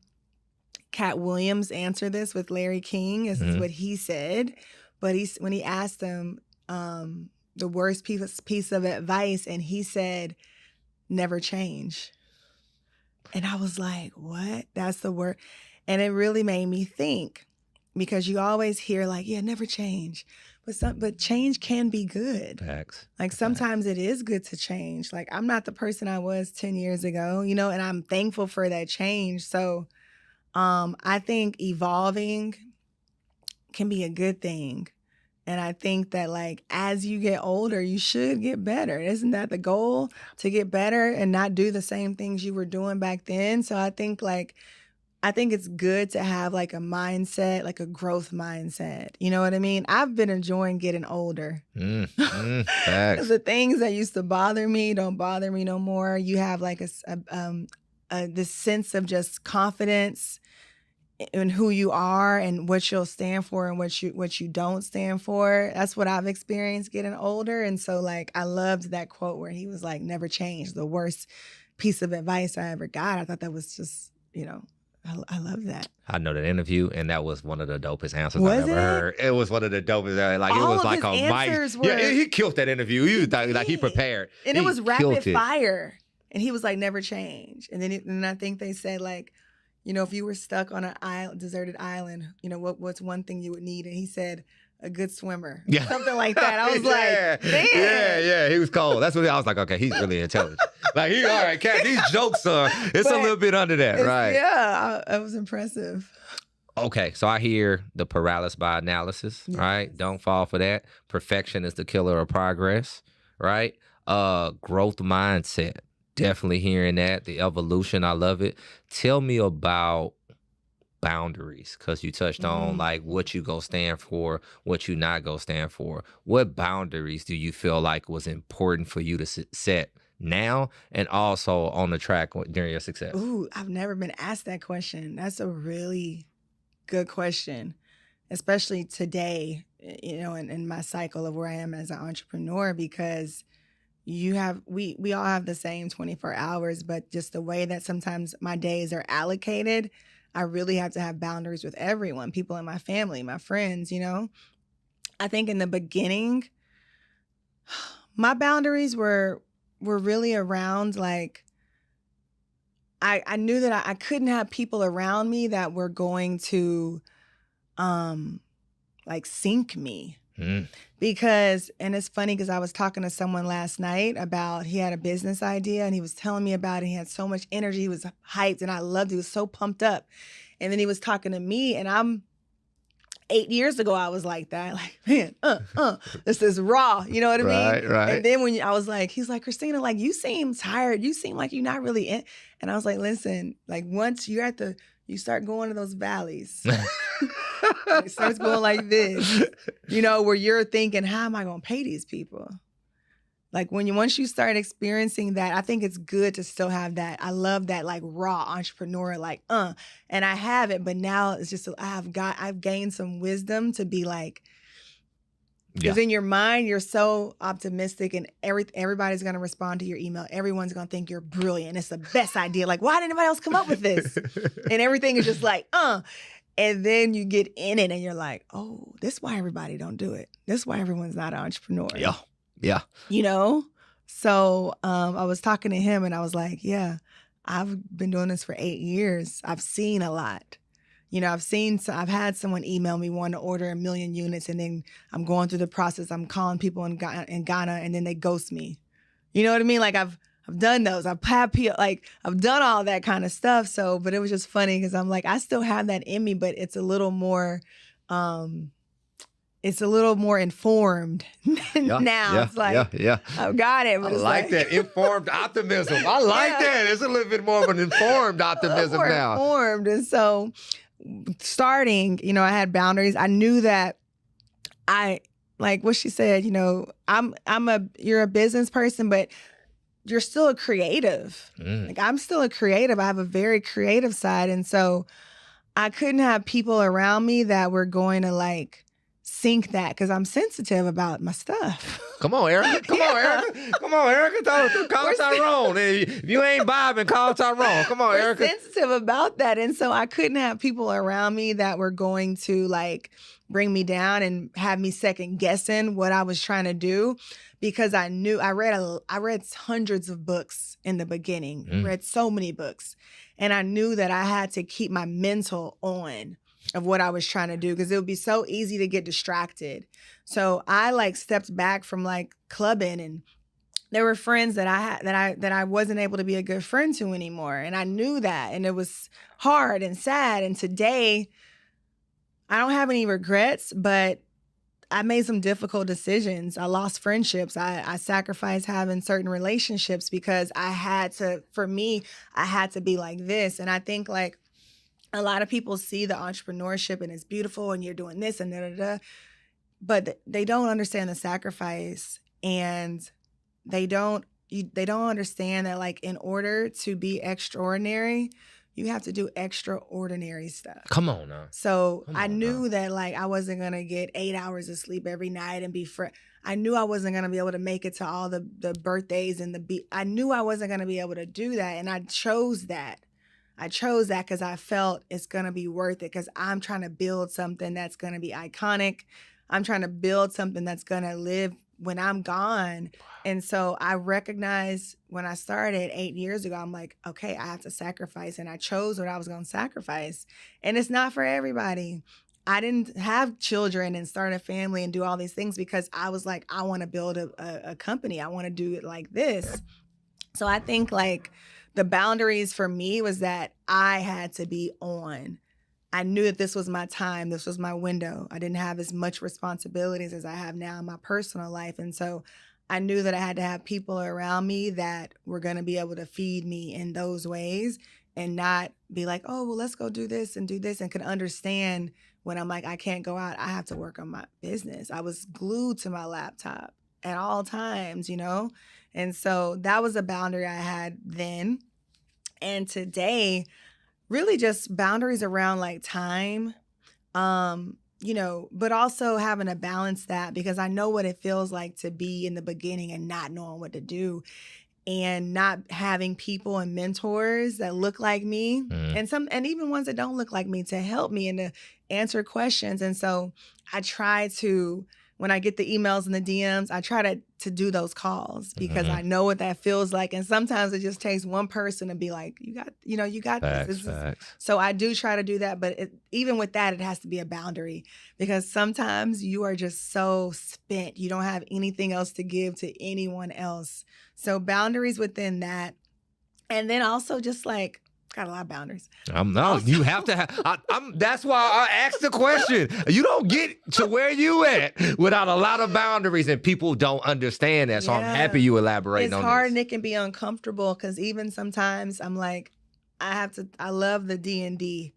Cat Williams answer this with Larry King. This is what he said. But when he asked him the worst piece of advice, and he said, never change. And I was like, what? That's the word. And it really made me think, because you always hear like, yeah, never change. But change can be good. Facts. Like sometimes it is good to change. Like I'm not the person I was 10 years ago, and I'm thankful for that change. So I think evolving can be a good thing. And I think that like as you get older, you should get better. Isn't that the goal? To get better and not do the same things you were doing back then. So I think it's good to have like a mindset, like a growth mindset. You know what I mean? I've been enjoying getting older. Facts. The things that used to bother me don't bother me no more. You have like this sense of just confidence in who you are and what you'll stand for and what you don't stand for. That's what I've experienced getting older. And so like I loved that quote where he was like, never change. The worst piece of advice I ever got. I thought that was just, I love that. I know that interview, and that was one of the dopest answers I've ever heard. It was one of the dopest. Like all it was of like his a mic. were... Yeah, he killed that interview. He was like he prepared, and it was rapid fire. And he was like, never change. And then I think they said like, if you were stuck on an deserted island, what's one thing you would need? And he said, a good swimmer. Yeah. Something like that. I was like, damn. Yeah, he was cold. That's what I was like, okay, he's really intelligent. Like, all right, Cat, these jokes are, it's a little bit under that, right? Yeah, it was impressive. Okay, so I hear the paralysis by analysis, right? Yes. Don't fall for that. Perfection is the killer of progress, right? Growth mindset. Definitely hearing that. The evolution, I love it. Tell me about boundaries, because you touched on Mm. like what you go stand for, what you not go stand for. What boundaries do you feel like was important for you to set now and also on the track during your success? Ooh, I've never been asked that question. That's a really good question, especially today, in my cycle of where I am as an entrepreneur, because we all have the same 24 hours, but just the way that sometimes my days are allocated, I really have to have boundaries with everyone, people in my family, my friends. I think in the beginning, my boundaries were really around like I knew that I couldn't have people around me that were going to um like sink me. Mm. Because, and it's funny because I was talking to someone last night about, he had a business idea and he was telling me about it. He had so much energy. He was hyped and I loved it. He was so pumped up. And then he was talking to me, and I'm 8 years ago, I was like that. Like, man, this is raw. You know what I mean? Right, right. And then when I was like, he's like, Christina, like, you seem tired. You seem like you're not really in. And I was like, listen, like, once you're you start going to those valleys. It starts going like this, where you're thinking, how am I going to pay these people? Like once you start experiencing that, I think it's good to still have that. I love that like raw entrepreneur, like, and I have it, but now it's just, I've gained some wisdom to be like, because in your mind, you're so optimistic and everybody's going to respond to your email. Everyone's going to think you're brilliant. It's the best idea. Like, why didn't anybody else come up with this? And everything is just like, And then you get in it and you're like, oh, this is why everybody don't do it. This is why everyone's not an entrepreneur. Yeah. Yeah. So I was talking to him and I was like, yeah, I've been doing this for 8 years. I've seen a lot. I've had someone email me wanting to order 1 million units, and then I'm going through the process. I'm calling people in Ghana, and then they ghost me. You know what I mean? Like I've done those. I've done all that kind of stuff. So, but it was just funny because I'm like, I still have that in me, but it's a little more, informed now. It's like, I've got it. But I like that informed optimism. I like that. It's a little bit more of an informed optimism now. Informed. And so starting, I had boundaries. I knew that like what she said, you're a business person, but you're still a creative. Like I'm still a creative. I have a very creative side. And so I couldn't have people around me that were going to like sink that, because I'm sensitive about my stuff. Come on, Erica. Come on, Erica. Call Tyrone. If you ain't bobbing, call Tyrone. Come on, Erica. We're sensitive about that. And so I couldn't have people around me that were going to like bring me down and have me second guessing what I was trying to do, because I knew I read hundreds of books in the beginning, read so many books. And I knew that I had to keep my mental on of what I was trying to do, because it would be so easy to get distracted. So I like stepped back from like clubbing, and there were friends that I had that I wasn't able to be a good friend to anymore. And I knew that, and it was hard and sad. And today I don't have any regrets, but I made some difficult decisions. I lost friendships. I sacrificed having certain relationships because I had to be like this. And I think like a lot of people see the entrepreneurship and it's beautiful and you're doing this and da-da-da, but they don't understand the sacrifice, and they don't understand that like in order to be extraordinary, you have to do extraordinary stuff. Come on now. So I knew that like I wasn't going to get 8 hours of sleep every night and be I knew I wasn't going to be able to make it to all the birthdays and I knew I wasn't going to be able to do that. And I chose that. Because I felt it's going to be worth it, because I'm trying to build something that's going to be iconic. I'm trying to build something that's going to live when I'm gone. And so I recognized when I started 8 years ago, I'm like, okay, I have to sacrifice. And I chose what I was going to sacrifice. And it's not for everybody. I didn't have children and start a family and do all these things because I was like, I want to build a company. I want to do it like this. So I think like the boundaries for me was that I had to be on. I knew that this was my time. This was my window. I didn't have as much responsibilities as I have now in my personal life. And so I knew that I had to have people around me that were going to be able to feed me in those ways and not be like, oh, well, let's go do this, and could understand when I'm like, I can't go out. I have to work on my business. I was glued to my laptop at all times, you know? And so that was a boundary I had then. And today, really just boundaries around like time, you know, but also having to balance that because I know what it feels like to be in the beginning and not knowing what to do and not having people and mentors that look like me and even ones that don't look like me to help me and to answer questions. And so I try to, when I get the emails and the DMs, I try to do those calls because I know what that feels like. And sometimes it just takes one person to be like, you got this. So I do try to do that. But even with that, it has to be a boundary because sometimes you are just so spent. You don't have anything else to give to anyone else. So boundaries within that. And then also just like, got a lot of boundaries. You have to have. That's why I asked the question. You don't get to where you at without a lot of boundaries, and people don't understand that. So I'm happy you elaborating on this. It's hard and it can be uncomfortable because even sometimes I'm like, I love the D&D.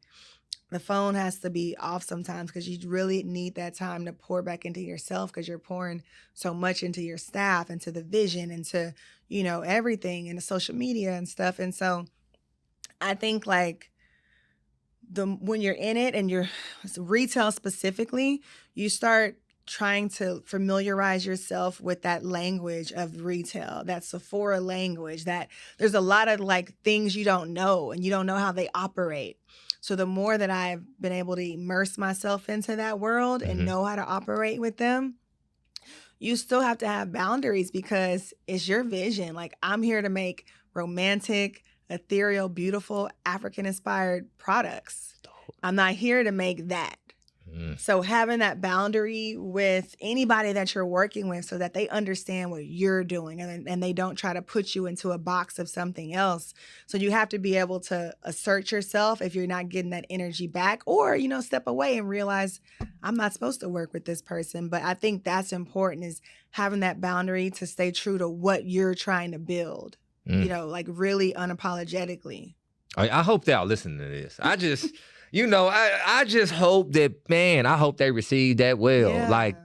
The phone has to be off sometimes because you really need that time to pour back into yourself because you're pouring so much into your staff, into the vision, into, you know, everything, into social media and stuff. And so I think like when you're in it and you're retail specifically, you start trying to familiarize yourself with that language of retail, that Sephora language, that there's a lot of like things you don't know and you don't know how they operate. So the more that I've been able to immerse myself into that world and know how to operate with them, you still have to have boundaries because it's your vision. Like I'm here to make romantic, ethereal, beautiful, African-inspired products. I'm not here to make that. So having that boundary with anybody that you're working with so that they understand what you're doing and they don't try to put you into a box of something else. So you have to be able to assert yourself if you're not getting that energy back or, you know, step away and realize I'm not supposed to work with this person. But I think that's important is having that boundary to stay true to what you're trying to build. You know, like really unapologetically. I hope they'll listen to this. I just, you know, I just hope that, man, I hope they receive that well. Yeah. Like,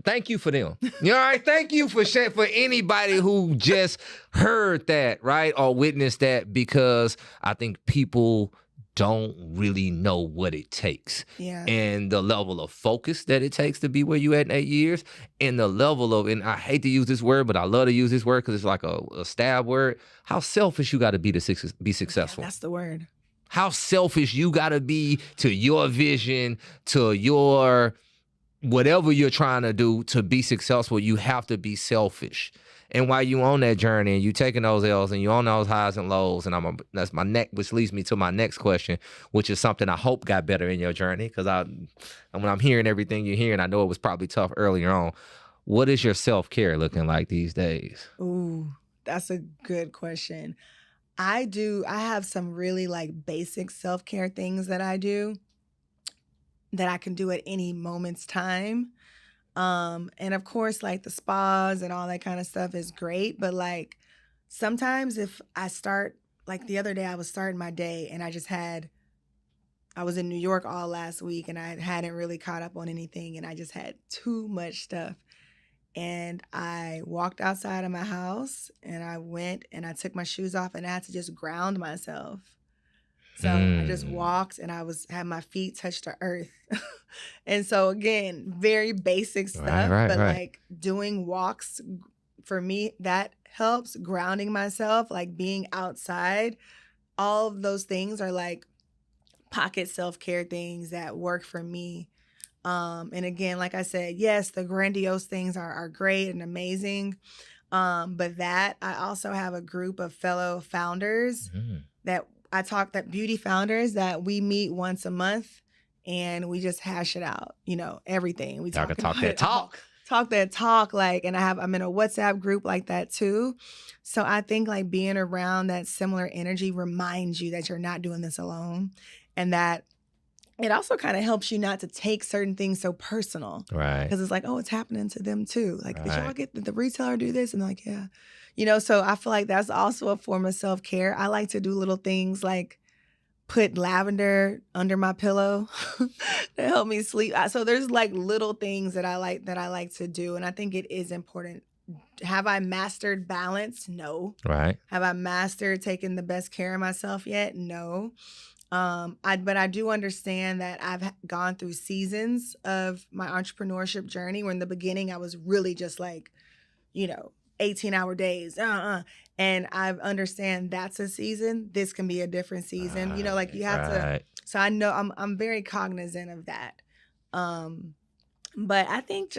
thank you for them. You know, all right? Thank you for anybody who just heard that, right, or witnessed that, because I think people don't really know what it takes and the level of focus that it takes to be where you at in 8 years and the level of, and I hate to use this word, but I love to use this word because it's like a stab word, how selfish you got to be successful. Yeah, that's the word. How selfish you got to be to your vision, to your whatever you're trying to do to be successful. You have to be selfish. And while you on that journey and you taking those L's and you on those highs and lows, and that's my neck, which leads me to my next question, which is something I hope got better in your journey, because when I'm hearing everything you're hearing, I know it was probably tough earlier on. What is your self-care looking like these days? Ooh, that's a good question. I have some really like basic self-care things that I do that I can do at any moment's time. And of course, like the spas and all that kind of stuff is great. But like sometimes if I start, like the other day I was starting my day and I was in New York all last week and I hadn't really caught up on anything and I just had too much stuff. And I walked outside of my house and I went and I took my shoes off and I had to just ground myself. So I just walked and had my feet touch the earth. And so again, very basic stuff, but like doing walks for me, that helps, grounding myself, like being outside. All of those things are like pocket self-care things that work for me. And again, like I said, yes, the grandiose things are great and amazing. But that I also have a group of fellow founders that beauty founders that we meet once a month and we just hash it out, you know, everything. We talk that talk, like, and I'm in a WhatsApp group like that too. So I think like being around that similar energy reminds you that you're not doing this alone and that it also kind of helps you not to take certain things so personal. Right. Because it's like, oh, it's happening to them too. Like, did y'all Right. get the retailer do this? And like, yeah. You know, so I feel like that's also a form of self-care. I like to do little things like put lavender under my pillow to help me sleep. So there's like little things that I like to do. And I think it is important. Have I mastered balance? No. Right. Have I mastered taking the best care of myself yet? No. But I do understand that I've gone through seasons of my entrepreneurship journey where in the beginning I was really just like, 18-hour days. And I understand that's a season. This can be a different season. Like you have to. So I know I'm very cognizant of that. But I think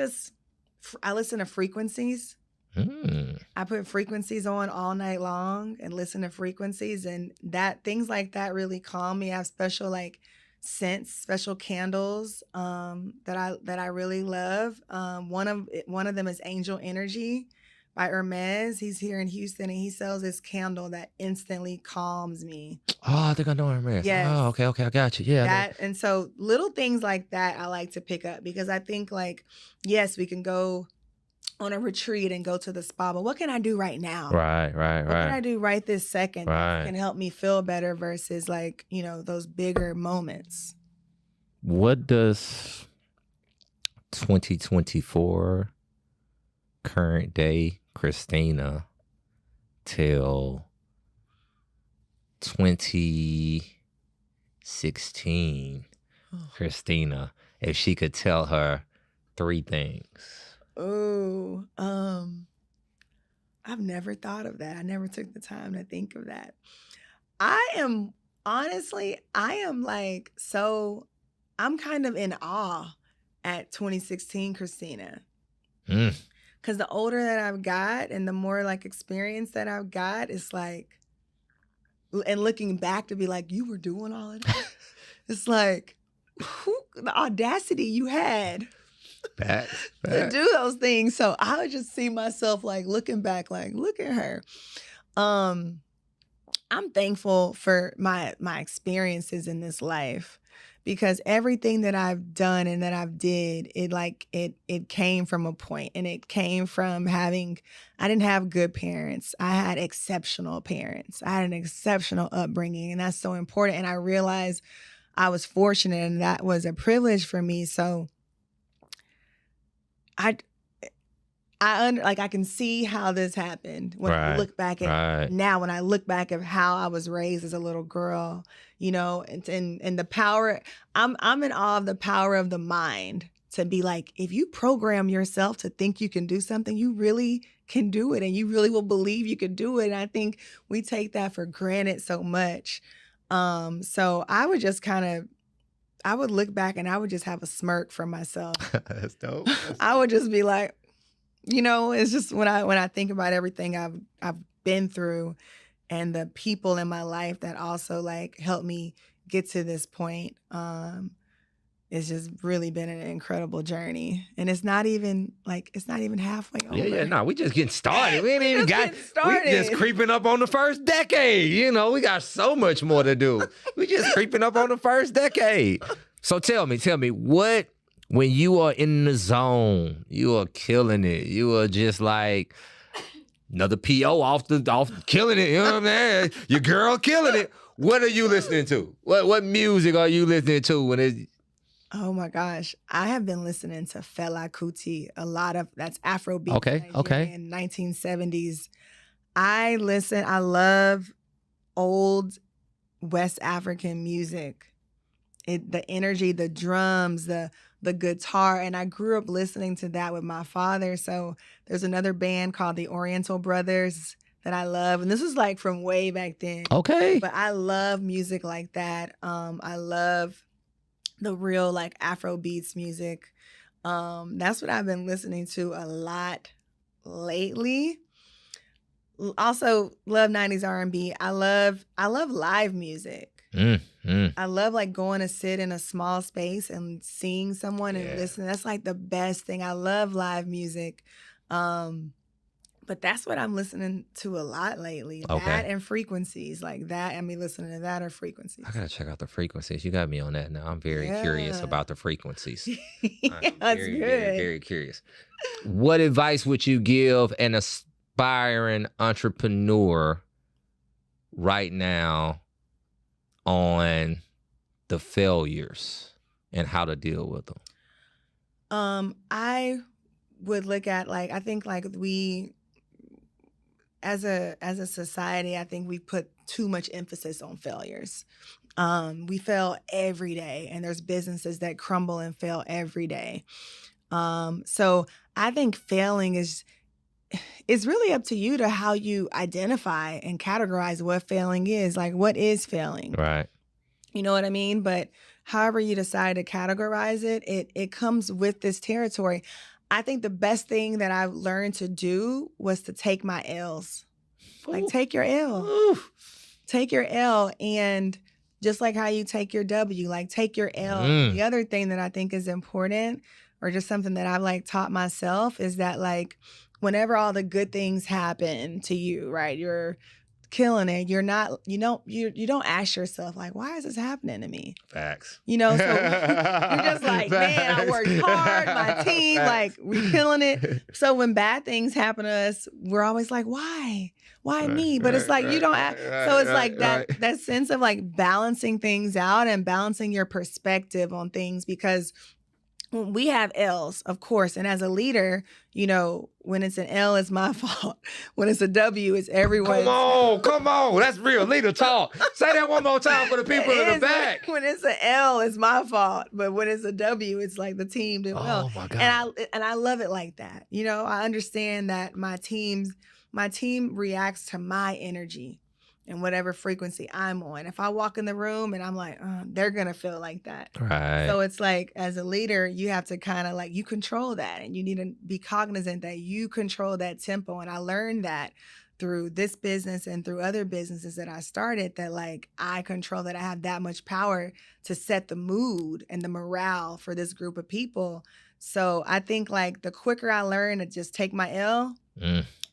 I listen to frequencies. I put frequencies on all night long and listen to frequencies, and things like that really calm me. I have special like scents, special candles that I really love. One of them is Angel Energy by Hermes. He's here in Houston, and he sells this candle that instantly calms me. Oh, I think I know Hermes. Yes. Oh, okay, I got you. Yeah. And so little things like that I like to pick up, because I think like, yes, we can go on a retreat and go to the spa, but what can I do right now? Right. What can I do right this second that Right. can help me feel better versus like, those bigger moments? What does 2024 current day Christina tell 2016 Christina if she could tell her 3 things? Oh, I've never thought of that. I never took the time to think of that. I am like, I'm kind of in awe at 2016 Christina. Because the older that I've got and the more like experience that I've got, it's like, and looking back to be like, you were doing all of that. It's like, the audacity you had to do those things. So I would just see myself like looking back, like, look at her. I'm thankful for my experiences in this life, because everything that I've done and that I've did, it came from a point, and it came from I didn't have good parents. I had exceptional parents. I had an exceptional upbringing, and that's so important. And I realized I was fortunate, and that was a privilege for me. So I can see how this happened when I look back at now, when I look back at how I was raised as a little girl, and the power, I'm in awe of the power of the mind to be like, if you program yourself to think you can do something, you really can do it, and you really will believe you can do it. And I think we take that for granted so much. So I would just I would look back and I would just have a smirk for myself. That's dope. I would just be like, it's just when I think about everything I've been through and the people in my life that also like helped me get to this point. It's just really been an incredible journey, and it's not even halfway over. Yeah, no, we just getting started. We ain't even got started. We just creeping up on the first decade. We got so much more to do. We just creeping up on the first decade. So tell me, what, when you are in the zone, you are killing it. You are just like another PO off killing it. You know what I'm saying? Your girl killing it. What are you listening to? What music are you listening to when it's... Oh my gosh. I have been listening to Fela Kuti, that's Afrobeat. Okay. 1970s. I love old West African music. The energy, the drums, the guitar, and I grew up listening to that with my father. So there's another band called the Oriental Brothers that I love, and this is like from way back then. Okay. But I love music like that. I love the real like Afro beats music. That's what I've been listening to a lot lately. Also love 90s R&B. I love live music. I love like going to sit in a small space and seeing someone and listen. That's like the best thing. I love live music. But that's what I'm listening to a lot lately. Okay. That and frequencies. Like that and me listening to that or frequencies. I gotta check out the frequencies. You got me on that now. I'm very curious Yeah. about the frequencies. Yeah, I'm that's very, good. very, very curious. What advice would you give an aspiring entrepreneur right now on the failures and how to deal with them? I would look at I think we as a society, I think we put too much emphasis on failures. We fail every day, and there's businesses that crumble and fail every day. So I think failing is really up to you to how you identify and categorize what failing is. Like, what is failing? Right. You know what I mean? But however you decide to categorize it, it comes with this territory. I think the best thing that I've learned to do was to take my L's. Like, take your L. Ooh. Take your L, and just like how you take your W, like take your L. The other thing that I think is important, or just something that I've taught myself, is that whenever all the good things happen to you, right? You're killing it. You don't ask yourself why is this happening to me? Facts. So you're just man, I worked hard, my team, we're killing it. So when bad things happen to us, we're always why me? But it's you don't ask. So it's that sense of balancing things out and balancing your perspective on things, because we have L's, of course. And as a leader, when it's an L, it's my fault. When it's a W, it's everyone's. Come on. That's real leader talk. Say that one more time for the people in the back. When it's an L, it's my fault. But when it's a W, it's the team did well. Oh my God. And I love it like that. I understand that my team reacts to my energy and whatever frequency I'm on. If I walk in the room and I'm they're going to feel like that. Right. So it's as a leader, you have to kind of you control that, and you need to be cognizant that you control that tempo. And I learned that through this business and through other businesses that I started, that I control that. I have that much power to set the mood and the morale for this group of people. So I think the quicker I learn to just take my L,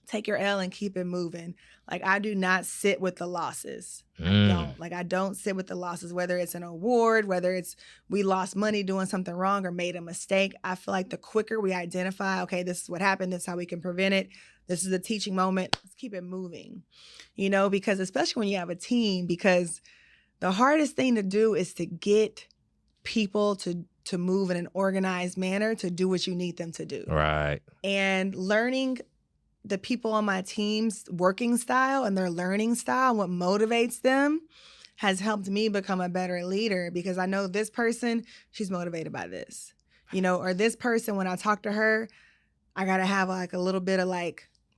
take your L and keep it moving. I do not sit with the losses. I don't sit with the losses, whether it's an award, whether it's we lost money doing something wrong or made a mistake. I feel the quicker we identify, okay, this is what happened, this is how we can prevent it, this is a teaching moment, let's keep it moving. Because especially when you have a team, because the hardest thing to do is to get people to move in an organized manner to do what you need them to do. Right. And learning the people on my team's working style and their learning style, what motivates them, has helped me become a better leader, because I know this person, she's motivated by this, or this person, when I talk to her, I got to have a little bit of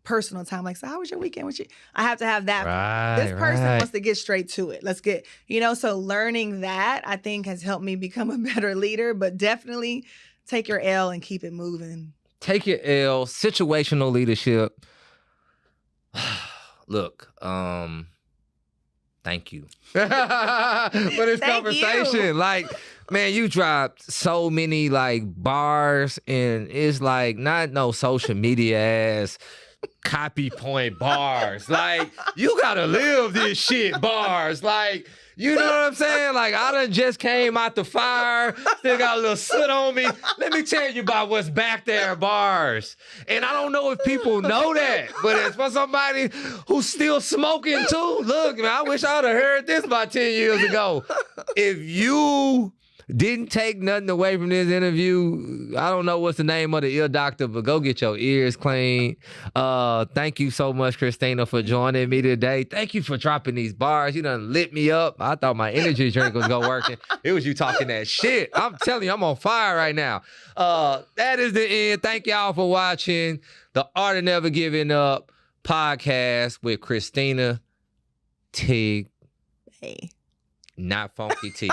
personal time. So how was your weekend? I have to have that. Right, this person wants to get straight to it. Let's get, so learning that, I think, has helped me become a better leader. But definitely take your L and keep it moving. Take your L, situational leadership. Look, thank you for this conversation. Man, you dropped so many bars, and it's not no social media ass copy point bars. You gotta live this shit bars. You know what I'm saying? I done just came out the fire, still got a little soot on me. Let me tell you about what's back there, bars. And I don't know if people know that, but it's for somebody who's still smoking too. Look, man, I wish I would have heard this about 10 years ago. If you didn't take nothing away from this interview, I don't know what's the name of the ear doctor, but go get your ears cleaned. Thank you so much, Christina, for joining me today. Thank you for dropping these bars. You done lit me up. I thought my energy drink was gonna working. It was you talking that shit. I'm telling you, I'm on fire right now. That is the end. Thank y'all for watching the Art of Never Giving Up podcast with Christina Tegbe. Hey. Not Funky T.